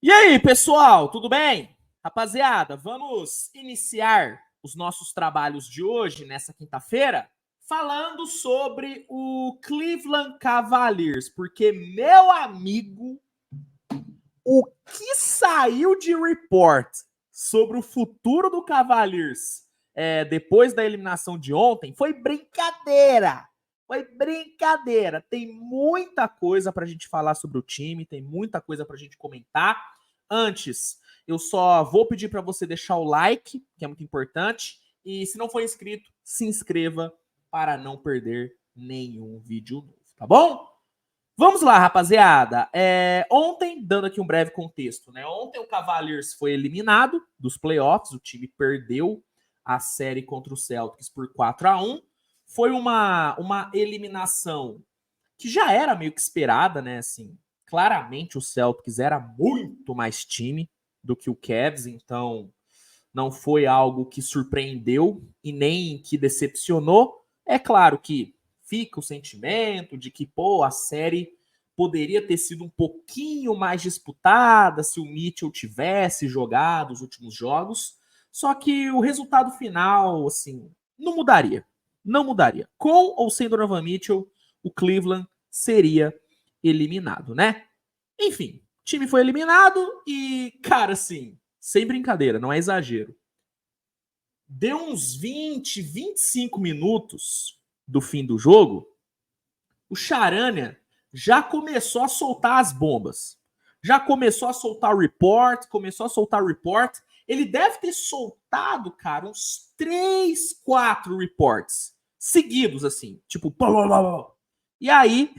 E aí, pessoal, tudo bem? Rapaziada, vamos iniciar os nossos trabalhos de hoje, nessa quinta-feira, falando sobre o Cleveland Cavaliers, porque, meu amigo, o que saiu de report sobre o futuro do Cavaliers depois da eliminação de ontem foi brincadeira. Foi brincadeira. Tem muita coisa pra gente falar sobre o time, tem muita coisa pra gente comentar. Antes, eu só vou pedir para você deixar o like, que é muito importante. E se não for inscrito, se inscreva para não perder nenhum vídeo novo, tá bom? Vamos lá, rapaziada. Ontem, dando aqui um breve contexto, né? Ontem o Cavaliers foi eliminado dos playoffs, o time perdeu a série contra o Celtics por 4-1. Foi uma eliminação que já era meio que esperada, né? Assim, claramente o Celtics era muito mais time do que o Cavs, então não foi algo que surpreendeu e nem que decepcionou. É claro que fica o sentimento de que, pô, a série poderia ter sido um pouquinho mais disputada se o Mitchell tivesse jogado os últimos jogos, só que o resultado final, assim, não mudaria. Não mudaria. Com ou sem Donovan Mitchell, o Cleveland seria eliminado, né? Enfim, o time foi eliminado e, cara, assim, sem brincadeira, não é exagero. Deu uns 20, 25 minutos do fim do jogo, o Charania já começou a soltar as bombas. Já começou a soltar report, Ele deve ter soltado, cara, uns 3, 4 reports seguidos, assim. Tipo, blá, blá, blá. E aí,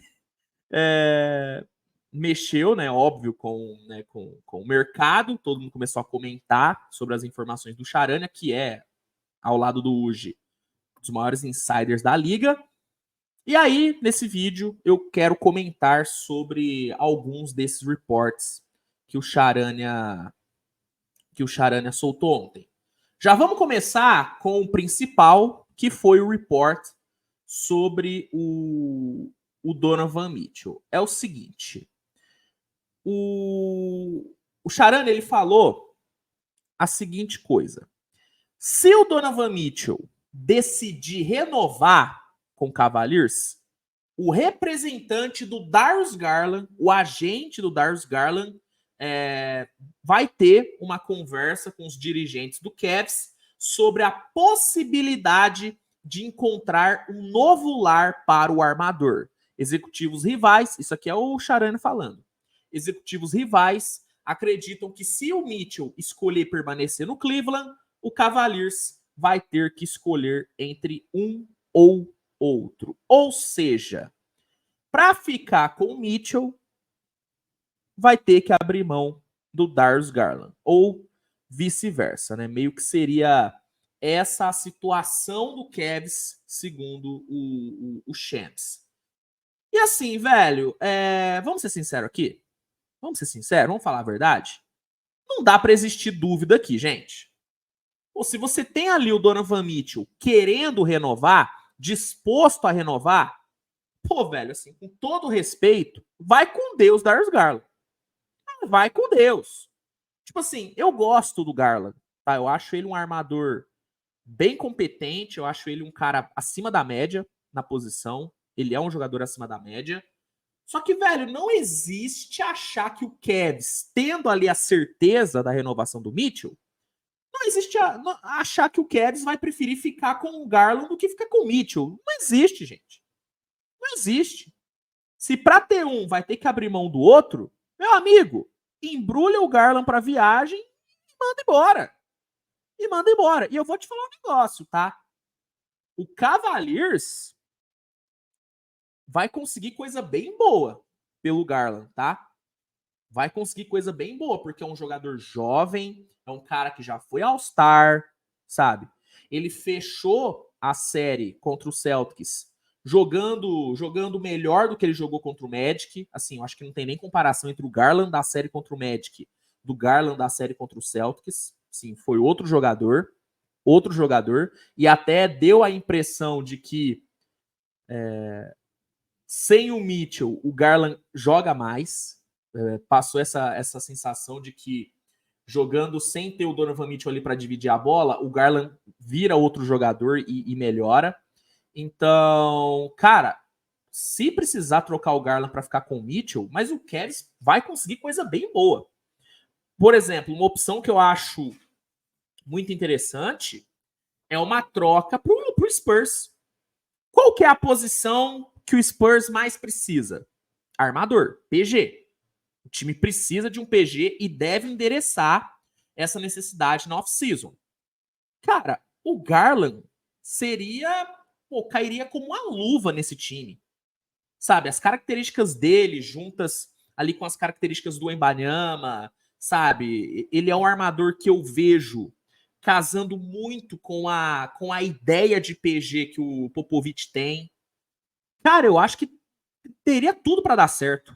mexeu, né, óbvio, com o mercado. Todo mundo começou a comentar sobre as informações do Charania, que é, ao lado do Uji, um dos maiores insiders da liga. E aí, nesse vídeo, eu quero comentar sobre alguns desses reports que o Charania soltou ontem. Já vamos começar com o principal, que foi o report sobre o Donovan Mitchell. É o seguinte, o Charania, ele falou a seguinte coisa: se o Donovan Mitchell decidir renovar com o Cavaliers, o representante do Darius Garland, o agente do Darius Garland, vai ter uma conversa com os dirigentes do Cavs sobre a possibilidade de encontrar um novo lar para o armador. Executivos rivais, isso aqui é o Charania falando. Executivos rivais acreditam que se o Mitchell escolher permanecer no Cleveland, o Cavaliers vai ter que escolher entre um ou outro. Ou seja, para ficar com o Mitchell, vai ter que abrir mão do Darius Garland. Ou vice-versa, né? Meio que seria essa a situação do Cavs, segundo o Shams. E assim, velho, vamos ser sinceros aqui? Vamos ser sinceros? Vamos falar a verdade? Não dá para existir dúvida aqui, gente. Ou se você tem ali o Donovan Mitchell querendo renovar, disposto a renovar, pô, velho, assim, com todo respeito, vai com Deus, Darius Garland. Vai com Deus. Tipo assim, eu gosto do Garland, tá? Eu acho ele um armador bem competente, eu acho ele um cara acima da média na posição. Ele é um jogador acima da média. Só que, velho, não existe achar que o Cavs, tendo ali a certeza da renovação do Mitchell, não existe achar que o Cavs vai preferir ficar com o Garland do que ficar com o Mitchell. Não existe, gente. Não existe. Se pra ter um vai ter que abrir mão do outro, meu amigo, embrulha o Garland pra viagem e manda embora. E manda embora. E eu vou te falar um negócio, tá? O Cavaliers vai conseguir coisa bem boa pelo Garland, tá? Vai conseguir coisa bem boa, porque é um jogador jovem, é um cara que já foi All-Star, sabe? Ele fechou a série contra o Celtics jogando melhor do que ele jogou contra o Magic. Assim, eu acho que não tem nem comparação entre o Garland da série contra o Magic do Garland da série contra o Celtics. Sim, foi outro jogador, e até deu a impressão de que sem o Mitchell, o Garland joga mais. passou essa sensação de que jogando sem ter o Donovan Mitchell ali para dividir a bola, o Garland vira outro jogador e melhora. Então, cara, se precisar trocar o Garland para ficar com o Mitchell, mas o Cavs vai conseguir coisa bem boa. Por exemplo, uma opção que eu acho muito interessante é uma troca pro Spurs. Qual que é a posição que o Spurs mais precisa? Armador, PG. O time precisa de um PG e deve endereçar essa necessidade na off-season. Cara, o Garland cairia como uma luva nesse time. Sabe, as características dele juntas ali com as características do Wembanyama, sabe? Ele é um armador que eu vejo casando muito com a ideia de PG que o Popovich tem. Cara, eu acho que teria tudo para dar certo.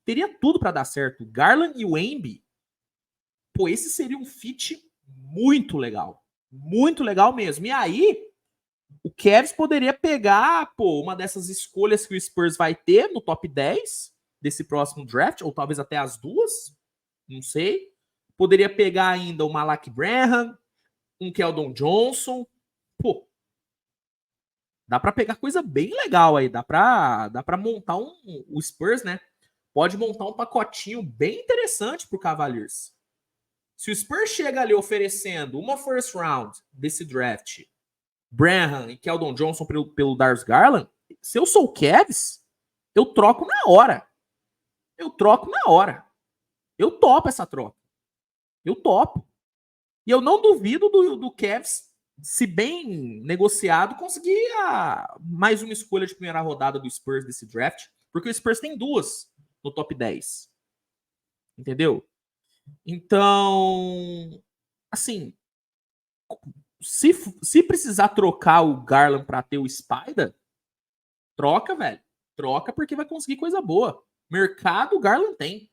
Teria tudo para dar certo. Garland e o Wemby, pô, esse seria um fit muito legal. Muito legal mesmo. E aí, o Cavs poderia pegar, pô, uma dessas escolhas que o Spurs vai ter no top 10 desse próximo draft, ou talvez até as duas, não sei. Poderia pegar ainda o Malak Branham, um Keldon Johnson. Pô, dá para pegar coisa bem legal aí. Dá para montar o Spurs, né? Pode montar um pacotinho bem interessante pro Cavaliers. Se o Spurs chega ali oferecendo uma first round desse draft, Branham e Keldon Johnson pelo Darius Garland, se eu sou o Cavs, eu troco na hora. Eu troco na hora. Eu topo essa troca. Eu topo. E eu não duvido do Cavs, se bem negociado, conseguir mais uma escolha de primeira rodada do Spurs desse draft, porque o Spurs tem duas no top 10. Entendeu? Então, assim, se precisar trocar o Garland para ter o Spider, troca, velho. Troca porque vai conseguir coisa boa. Mercado o Garland tem.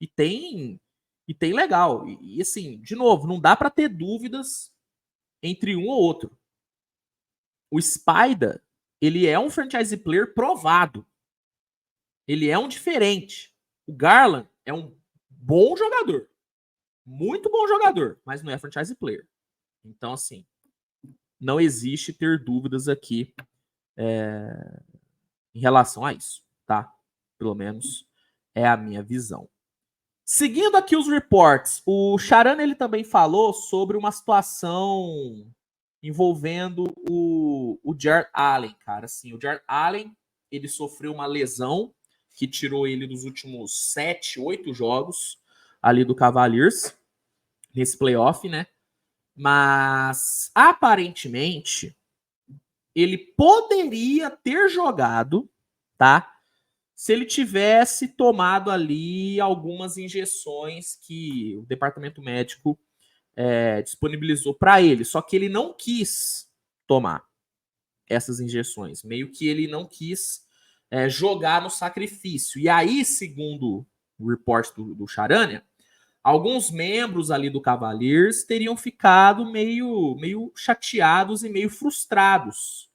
E tem legal. E assim, de novo, não dá para ter dúvidas entre um ou outro. O Spider, ele é um franchise player provado. Ele é um diferente. O Garland é um bom jogador. Muito bom jogador, mas não é franchise player. Então, assim, não existe ter dúvidas aqui em relação a isso, tá? Pelo menos é a minha visão. Seguindo aqui os reports, o Charana ele também falou sobre uma situação envolvendo o Jarrett Allen, cara. Assim, o Jarrett Allen ele sofreu uma lesão que tirou ele dos últimos 7, 8 jogos ali do Cavaliers nesse playoff, né? Mas aparentemente ele poderia ter jogado, tá? Se ele tivesse tomado ali algumas injeções que o departamento médico disponibilizou para ele. Só que ele não quis tomar essas injeções. Meio que ele não quis jogar no sacrifício. E aí, segundo o report do Charania, alguns membros ali do Cavaliers teriam ficado meio chateados e meio frustrados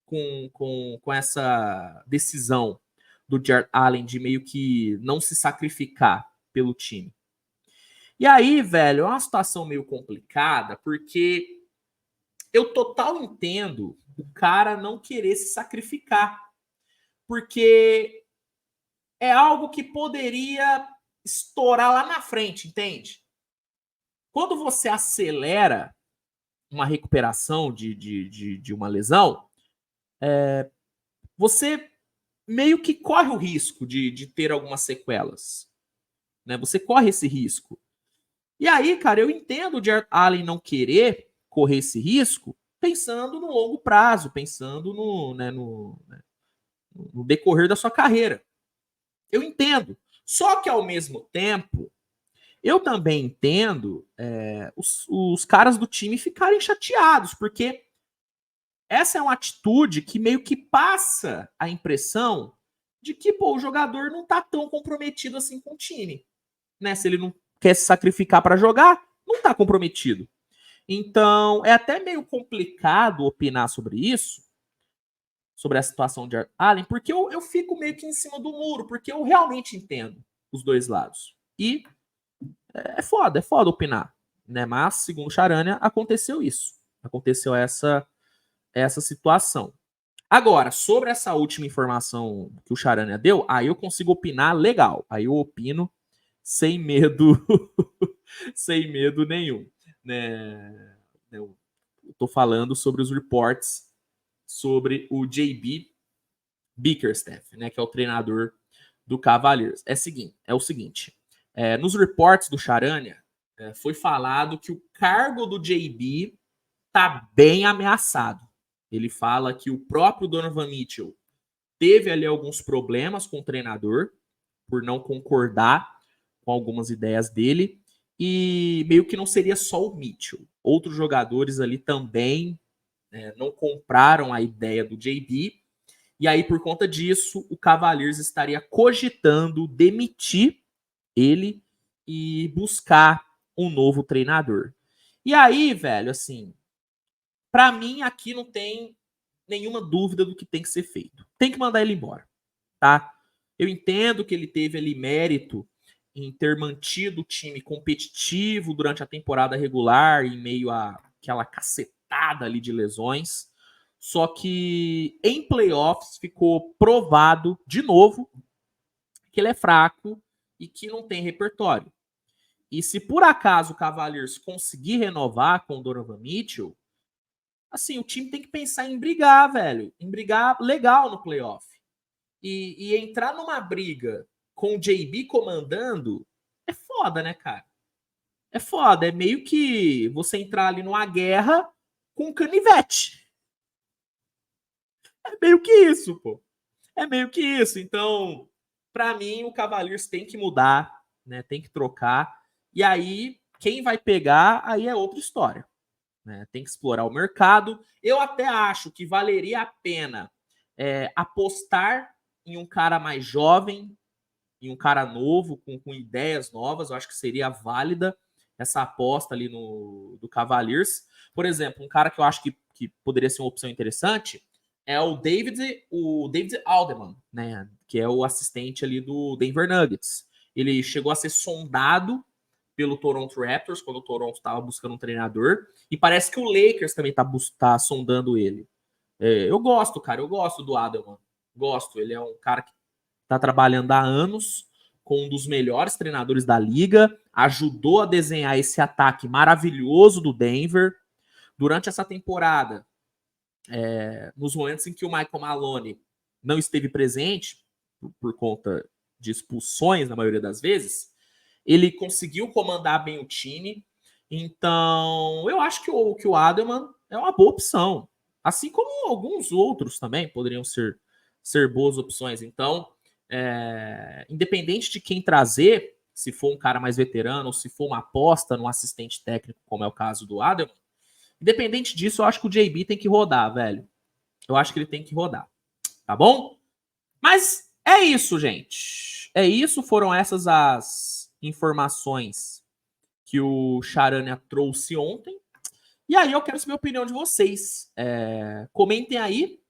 com essa decisão do Jarrett Allen de meio que não se sacrificar pelo time. E aí, velho, é uma situação meio complicada, porque eu total entendo o cara não querer se sacrificar, porque é algo que poderia estourar lá na frente, entende? Quando você acelera uma recuperação de uma lesão, você meio que corre o risco de ter algumas sequelas. Né? Você corre esse risco. E aí, cara, eu entendo o Jarrett Allen não querer correr esse risco pensando no longo prazo, pensando no decorrer da sua carreira. Eu entendo. Só que, ao mesmo tempo, eu também entendo os caras do time ficarem chateados, porque essa é uma atitude que meio que passa a impressão de que o jogador não tá tão comprometido assim com o time. Né? Se ele não quer se sacrificar para jogar, não tá comprometido. Então, é até meio complicado opinar sobre isso, sobre a situação de Allen, porque eu fico meio que em cima do muro, porque eu realmente entendo os dois lados. E é foda opinar, né? Mas, segundo Charania, aconteceu isso. Aconteceu essa situação. Agora, sobre essa última informação que o Charania deu, aí eu consigo opinar legal. Aí eu opino sem medo, sem medo nenhum, né? Eu tô falando sobre os reports sobre o JB Bickerstaff, né, que é o treinador do Cavaliers. É o seguinte, nos reports do Charania, foi falado que o cargo do JB tá bem ameaçado. Ele fala que o próprio Donovan Mitchell teve ali alguns problemas com o treinador por não concordar com algumas ideias dele e meio que não seria só o Mitchell. Outros jogadores ali também não compraram a ideia do JB e aí por conta disso o Cavaliers estaria cogitando demitir ele e buscar um novo treinador. E aí, velho, assim, pra mim aqui não tem nenhuma dúvida do que tem que ser feito. Tem que mandar ele embora, tá? Eu entendo que ele teve ali mérito em ter mantido o time competitivo durante a temporada regular, em meio a aquela cacetada ali de lesões. Só que em playoffs ficou provado de novo que ele é fraco e que não tem repertório. E se por acaso o Cavaliers conseguir renovar com o Donovan Mitchell, assim, o time tem que pensar em brigar, velho. Em brigar legal no playoff. E entrar numa briga com o JB comandando é foda, né, cara? É foda. É meio que você entrar ali numa guerra com um canivete. É meio que isso, pô. É meio que isso. Então, pra mim, o Cavaliers tem que mudar, né? Tem que trocar. E aí, quem vai pegar, aí é outra história. Né? Tem que explorar o mercado. Eu até acho que valeria a pena apostar em um cara mais jovem, em um cara novo, com ideias novas. Eu acho que seria válida essa aposta ali do Cavaliers. Por exemplo, um cara que eu acho que poderia ser uma opção interessante é o David Alderman, né? Que é o assistente ali do Denver Nuggets. Ele chegou a ser sondado pelo Toronto Raptors, quando o Toronto estava buscando um treinador. E parece que o Lakers também tá sondando ele. Eu gosto, cara. Eu gosto do Adelman. Gosto. Ele é um cara que tá trabalhando há anos com um dos melhores treinadores da liga. Ajudou a desenhar esse ataque maravilhoso do Denver. Durante essa temporada, nos momentos em que o Michael Maloney não esteve presente, por conta de expulsões, na maioria das vezes, ele conseguiu comandar bem o time. Então, eu acho que o Adelman é uma boa opção. Assim como alguns outros também poderiam ser boas opções. Então, independente de quem trazer, se for um cara mais veterano ou se for uma aposta num assistente técnico, como é o caso do Adelman, independente disso, eu acho que o JB tem que rodar, velho. Eu acho que ele tem que rodar. Tá bom? Mas é isso, gente. É isso. Foram essas as informações que o Charania trouxe ontem. E aí eu quero saber a opinião de vocês. Comentem aí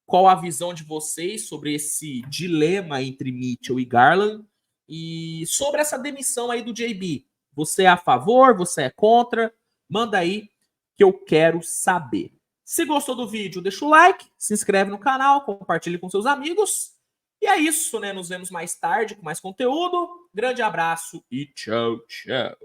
qual a visão de vocês sobre esse dilema entre Mitchell e Garland e sobre essa demissão aí do JB. Você é a favor? Você é contra? Manda aí que eu quero saber. Se gostou do vídeo, deixa o like, se inscreve no canal, compartilhe com seus amigos. E é isso, né? Nos vemos mais tarde com mais conteúdo. Grande abraço e tchau, tchau.